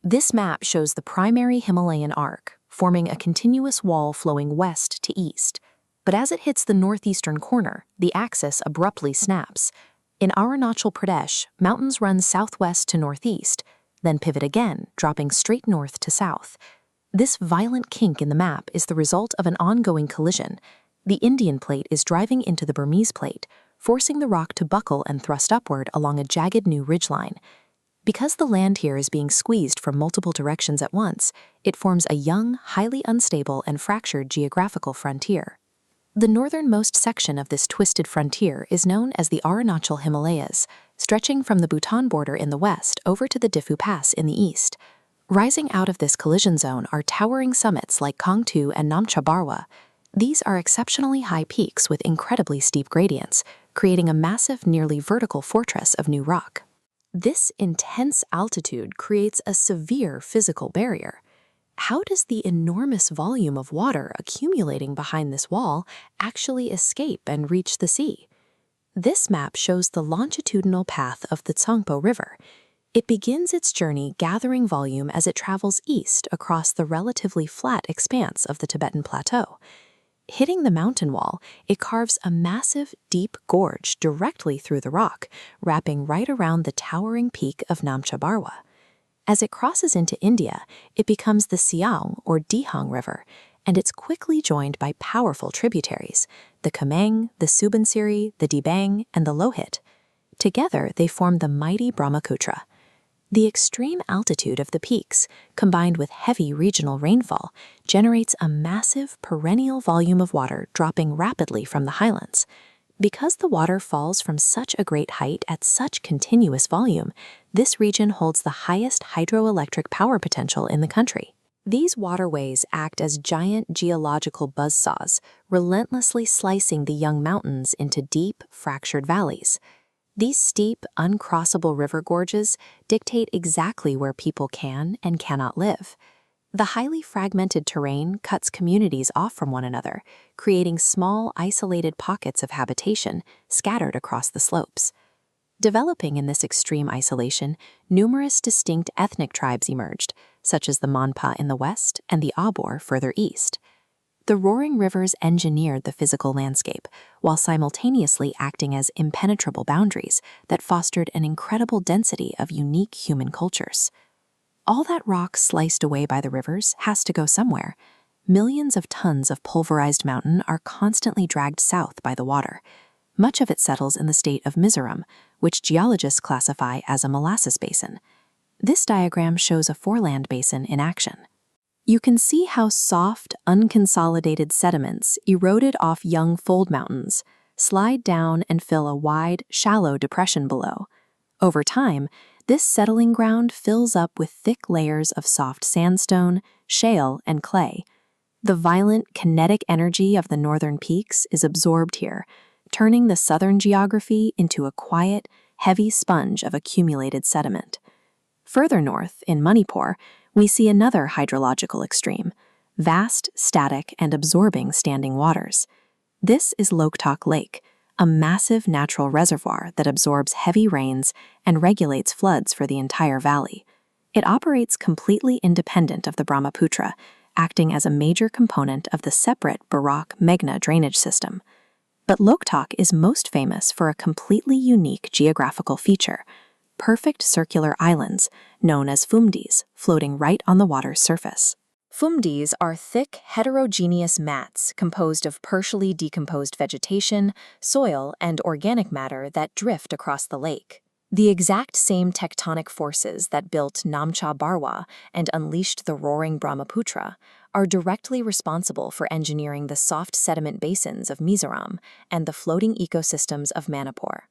This map shows the primary Himalayan arc, forming a continuous wall flowing west to east. But as it hits the northeastern corner, the axis abruptly snaps. In Arunachal Pradesh, mountains run southwest to northeast, then pivot again, dropping straight north to south. This violent kink in the map is the result of an ongoing collision. The Indian plate is driving into the Burmese plate, forcing the rock to buckle and thrust upward along a jagged new ridgeline. Because the land here is being squeezed from multiple directions at once, it forms a young, highly unstable and fractured geographical frontier. The northernmost section of this twisted frontier is known as the Arunachal Himalayas, stretching from the Bhutan border in the west over to the Difu Pass in the east. Rising out of this collision zone are towering summits like Kongtu and Namcha Barwa. These are exceptionally high peaks with incredibly steep gradients, creating a massive, nearly vertical fortress of new rock. This intense altitude creates a severe physical barrier. How does the enormous volume of water accumulating behind this wall actually escape and reach the sea? This map shows the longitudinal path of the Tsangpo River. It begins its journey gathering volume as it travels east across the relatively flat expanse of the Tibetan Plateau. Hitting the mountain wall, it carves a massive, deep gorge directly through the rock, wrapping right around the towering peak of Namcha Barwa. As it crosses into India, it becomes the Siaung or Dihang River, and it's quickly joined by powerful tributaries, the Kameng, the Subansiri, the Dibang, and the Lohit. Together, they form the mighty Brahmaputra. The extreme altitude of the peaks, combined with heavy regional rainfall, generates a massive perennial volume of water dropping rapidly from the highlands. Because the water falls from such a great height at such continuous volume, this region holds the highest hydroelectric power potential in the country. These waterways act as giant geological buzzsaws, relentlessly slicing the young mountains into deep, fractured valleys. These steep, uncrossable river gorges dictate exactly where people can and cannot live. The highly fragmented terrain cuts communities off from one another, creating small, isolated pockets of habitation scattered across the slopes. Developing in this extreme isolation, numerous distinct ethnic tribes emerged, such as the Monpa in the west and the Abor further east. The roaring rivers engineered the physical landscape, while simultaneously acting as impenetrable boundaries that fostered an incredible density of unique human cultures. All that rock sliced away by the rivers has to go somewhere. Millions of tons of pulverized mountain are constantly dragged south by the water. Much of it settles in the state of Mizoram, which geologists classify as a molasses basin. This diagram shows a foreland basin in action. You can see how soft, unconsolidated sediments eroded off young fold mountains, slide down and fill a wide, shallow depression below. Over time, this settling ground fills up with thick layers of soft sandstone, shale, and clay. The violent, kinetic energy of the northern peaks is absorbed here, turning the southern geography into a quiet, heavy sponge of accumulated sediment. Further north, in Manipur, we see another hydrological extreme, vast, static, and absorbing standing waters. This is Loktak Lake, a massive natural reservoir that absorbs heavy rains and regulates floods for the entire valley. It operates completely independent of the Brahmaputra, acting as a major component of the separate Barak-Meghna drainage system. But Loktak is most famous for a completely unique geographical feature: perfect circular islands, known as Phumdis, floating right on the water's surface. Phumdis are thick, heterogeneous mats composed of partially decomposed vegetation, soil, and organic matter that drift across the lake. The exact same tectonic forces that built Namcha Barwa and unleashed the roaring Brahmaputra are directly responsible for engineering the soft sediment basins of Mizoram and the floating ecosystems of Manipur.